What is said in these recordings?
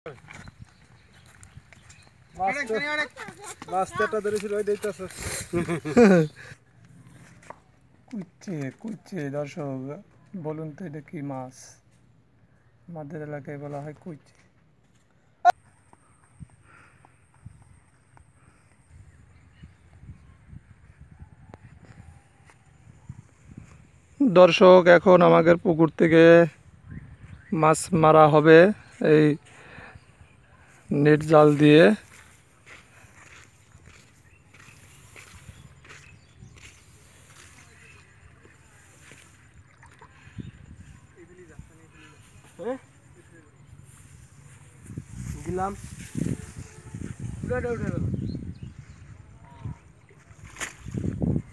কুইচে দর্শক বলুন তো এটা কি মাছ? আমাদের এলাকায় বলা হয় কুইচে। দর্শক এখন আমাদের পুকুর থেকে মাছ মারা হবে এই নেট জাল দিয়ে।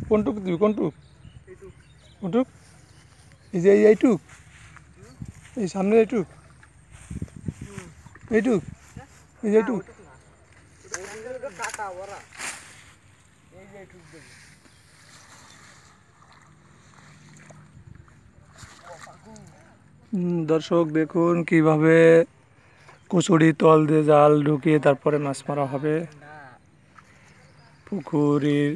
কোনটুক দিবি কোনটুক? কোনটুক? এই যে এইটুক, এই সামনে এইটুক, এইটুক, এই যে এইটুক। দর্শক দেখুন কিভাবে কচুরি তল দিয়ে জাল ঢুকিয়ে তারপরে মাছ মারা হবে। পুকুরের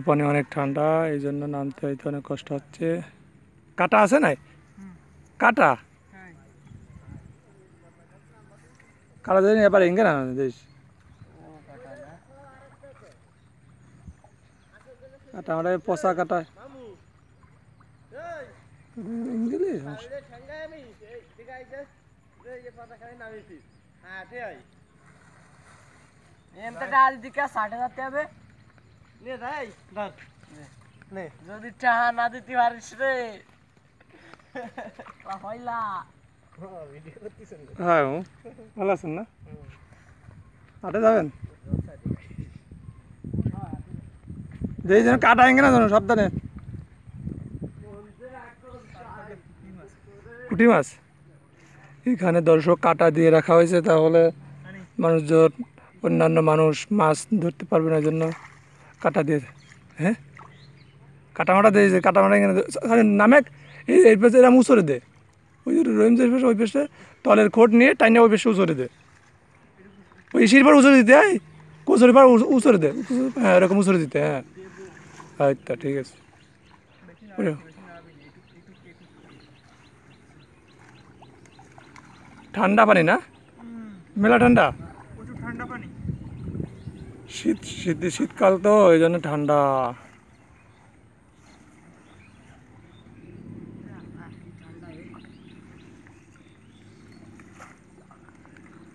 পানি অনেক ঠান্ডা, এই জন্য নামতে হয়তো অনেক কষ্ট হচ্ছে। কাটা আছে নাই? কাটা কাটা দেয়নি এবার এঙ্গে না দেশ কাটা আমরা পচা কাটা যদি টাকা না দিতে পারিস রে হ্যাঁ ভালো আছেন না? হাটে যাবেন? যেই যেন কাটা এঙ্গে না জানো সাবধানে। পুঁটি মাছ এখানে দর্শক কাটা দিয়ে রাখা হয়েছে, তাহলে মানুষজন অন্যান্য মানুষ মাছ ধরতে পারবে না, জন্য কাটা দিয়ে। হ্যাঁ কাটা মাটা দিয়েছে, কাটা মাটা নামে এই পেশে এরা উচরে দে, ওই রহিম যে পেশে ওই পেশে তলের খোট নিয়ে টাইনে ওই পেশে উচরে দে, ওই ইসির পর উচরে দিতে, হ্যাঁ কোচরের পর উচরে দে, হ্যাঁ এরকম উচরে দিতে। হ্যাঁ আচ্ছা ঠিক আছে। ঠান্ডা পানি না? মেলা ঠান্ডা, প্রচুর ঠান্ডা পানি। শীতকাল তো এই জন্য ঠান্ডা।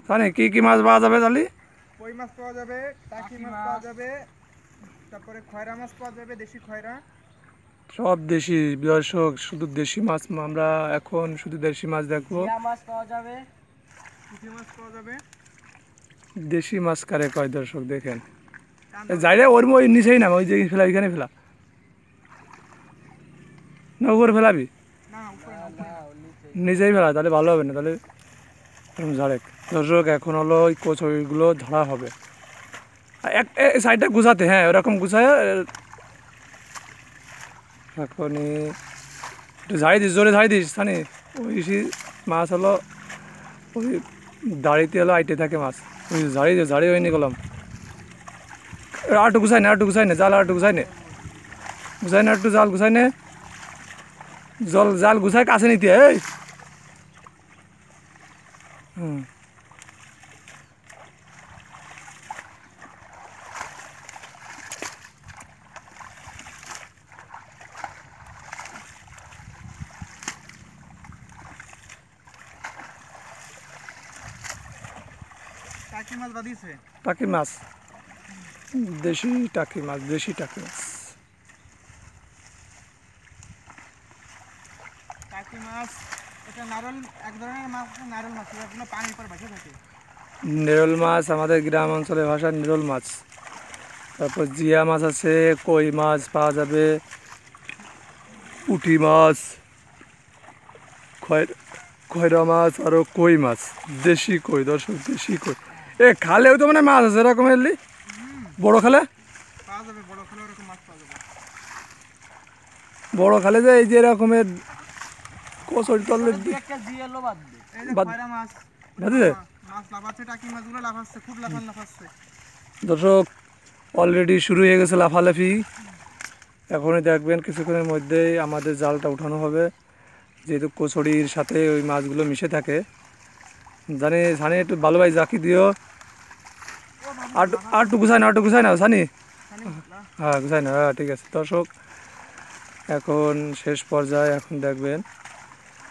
জানি কি কি মাছ পাওয়া যাবে জালি? কই মাছ পাওয়া যাবে, টাকি মাছ পাওয়া যাবে, তারপরে খয়রা মাছ পাওয়া যাবে, দেশি খয়রা। সব দেশি দর্শক, শুধু দেশি মাছ আমরা এখন শুধু দেশি মাছ দেখবো। মাছ পাওয়া যাবে, পুঁটি মাছ পাওয়া যাবে। দেশি মাছ কারে কয় দর্শক দেখেন, যাই রে ওর ওই নিচেই না, ওই যে ফেলা ওইখানে ফেলা না, উপরে ফেলাবি নিজেই ফেলা, তাহলে ভালো হবে না, তাহলে ঝাড়েক। দর্শক এখন হলো ওই কচুরিগুলো ঝাড়া হবে এক সাইডটা গুছাতে, হ্যাঁ ওরকম গুছায় এখনই একটু ঝাড়ি দিস, জোরে ঝাড়ি দিস স্থানে। ওই মাছ হলো ওই দাড়িতে হলো আইটে থাকে মাছ, ওই ঝাড়ি হয়নি গেলাম। আরটু গুছাই নে জাল, আরটু গুছাই নে একটু জাল গুছাই নে, জাল গুছাই কাছে নিতে। এই টাকি মাছ বাদিছে, টাকি মাছ, দেশি টাকি মাছ, দেশি টাকি মাছ। টাকি মাছ এটা নারল, এক ধরনের মাছ আছে নারল মাছ, এগুলো পানির পর ভেসে থাকে। নেরল মাছ আমাদের গ্রাম অঞ্চলের ভাষা নেরল মাছ। তারপর জিয়া মাছ আছে, কই মাছ পাওয়া যাবে, পুঁটি মাছ, খয়রা মাছ, আরও কই মাছ, দেশি কই দর্শক, দেশি কই। এ খালেও তো মানে মাছ আছে এরকম এলি বড় খালে পাওয়া যাবে, বড় খালে ওরকম মাছ পাওয়া যাবে। বড় খালে যে এই যে এরকমের কচুরি তলে বাজে মাছ লাফাচ্ছে, টাকি মাছগুলো লাফাচ্ছে, খুব লাফাচ্ছে। দর্শক অলরেডি শুরু হয়ে গেছে লাফালাফি। এখনই দেখবেন কিছুক্ষণের মধ্যেই আমাদের জালটা উঠানো হবে, যেহেতু কচুরির সাথে ওই মাছগুলো মিশে থাকে। জানি একটু ভালো ভাই জাকি দিও, আর একটু গুছাই না জানি। হ্যাঁ গুছাই না, হ্যাঁ ঠিক আছে। দর্শক এখন শেষ পর্যায়ে, এখন দেখবেন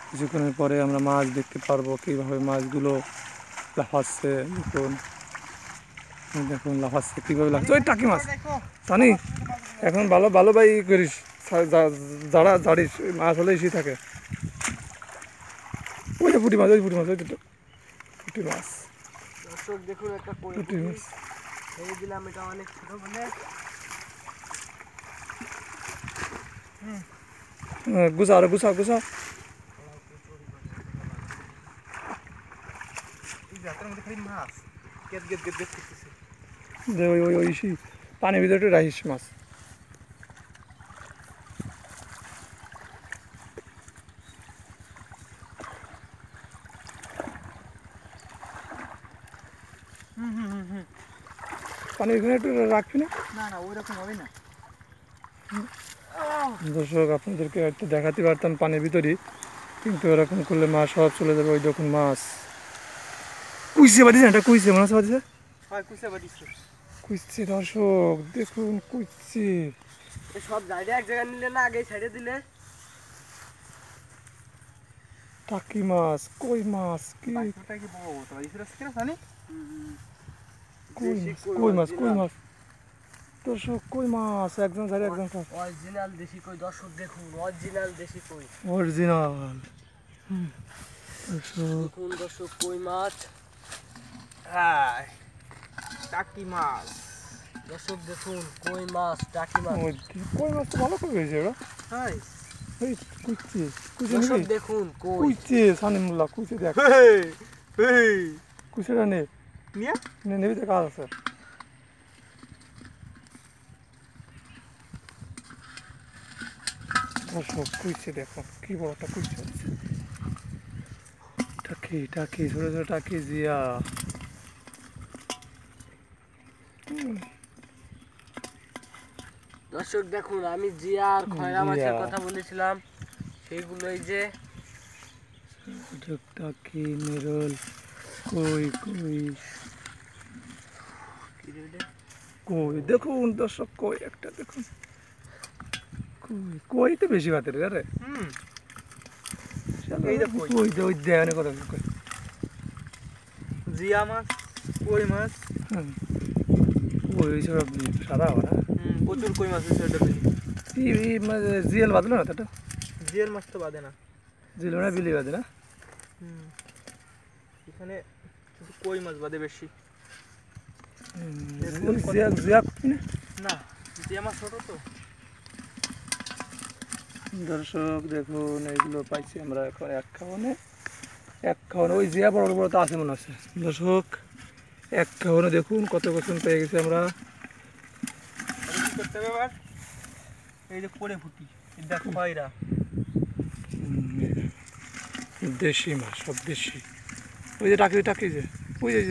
কিছুক্ষণের পরে আমরা মাছ দেখতে পারবো কীভাবে মাছগুলো লাফাচ্ছে। দেখুন লাফাচ্ছে কীভাবে লাগছে, ওই টাকি মাছ জানি। এখন ভালো ভাই করিস, জাড়িস, মাছ হলে এসে থাকে। ওই যে পুঁটি মাছ, ওই পুঁটি মাছ। দর্শক দেখুন একটা পুঁটি মাছ ছেড়ে দিলাম, এটা অনেক ছোট বলে। গুছা এই জাতের মধ্যে খালি মাছ গেট করতেছে। যে ওই পানির ভিতরে একটু রাখিস মাছ। পানির এখানে একটু রাখবি না? না ওই রকম হবে না। দর্শক আপনাদেরকে একটু দেখাতে পারতাম পানির ভিতরে, কিন্তু এরকম করলে মাছ সব চলে যাবে। ওই দেখুন মাছ কুইছে বাদিছে, এটা কুইছে মনে হচ্ছে বাদিছে, হয় কুইসা বাদিছে। কুইছে দর্শক দেখুন কুইছে। সব জায়গায় এক জায়গায় নিলে না, আগে সাইডে দিলে। টাকি মাছ, কই মাছ, কি বাকিটা কি বড় বড় তো ইসরা কিনা জানি। কই মাছ দর্শক, কই মাছ একজন ধরে একজন খায়। অরিজিনাল দেশি কই দর্শক দেখুন, অরিজিনাল দেশি কই, অরিজিনাল। দেখুন দর্শক কই মাছ, হ্যাঁ টাকি মাছ। দর্শক দেখুন কই মাছ, টাকি মাছ। কই মাছ তো ভালো করে হয়েছে ওরা। হ্যাঁ এই কুইছে দর্শক দেখুন কই, কুইছে সানিমুল্লাহ, কুইছে দেখ, কুইছেটা নেবি তো, কাজ আছে। দর্শক কুইছে দেখুন কি বড় একটা কুইছে হচ্ছে। টাকি ছোট ছোট টাকি জিয়া। দর্শক দেখুন আমি জিয়া আর খয়রা মাছের কথা বলেছিলাম, সেইগুলোই যে টাকি মেরল কই কই দেখুন দর্শক, কই একটা দেখুন, কই তো বেশি ভাতের আরে। ওই দেয়ানে করে কই জিয়া মাছ, কই মাছ, ওই সব সাদা হবে না। প্রচুর কই মাছ হয়েছে। জিএল বাঁধলো না তো, জিয়ার মাছ তো বাদে না, জিএল না বিলি বাঁধে না। এখানে শুধু কই মাছ বাদে বেশি। না জিয়া মাছ ছোট তো। দর্শক দেখুন এইগুলো পাইছি আমরা এখন এক খাওয়ানে ওই জিয়া বড় বড় তো আছে মনে হচ্ছে। দর্শক এক খাওয়ানে দেখুন কত কখন পেয়ে গেছি আমরা। কি করতে হবে এবার, এই যে করে ফুটি দেখ খয়রা দেশি মাছ, সব দেশি। ওই যে টাকি যে ওই যে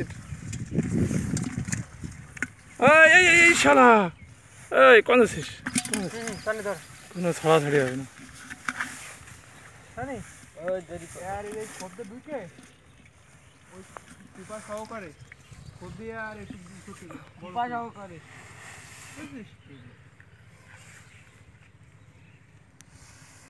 এই শালা, এই কোন আছিস? কোনো ছাড়াছাড়ি হবে না। সহকারে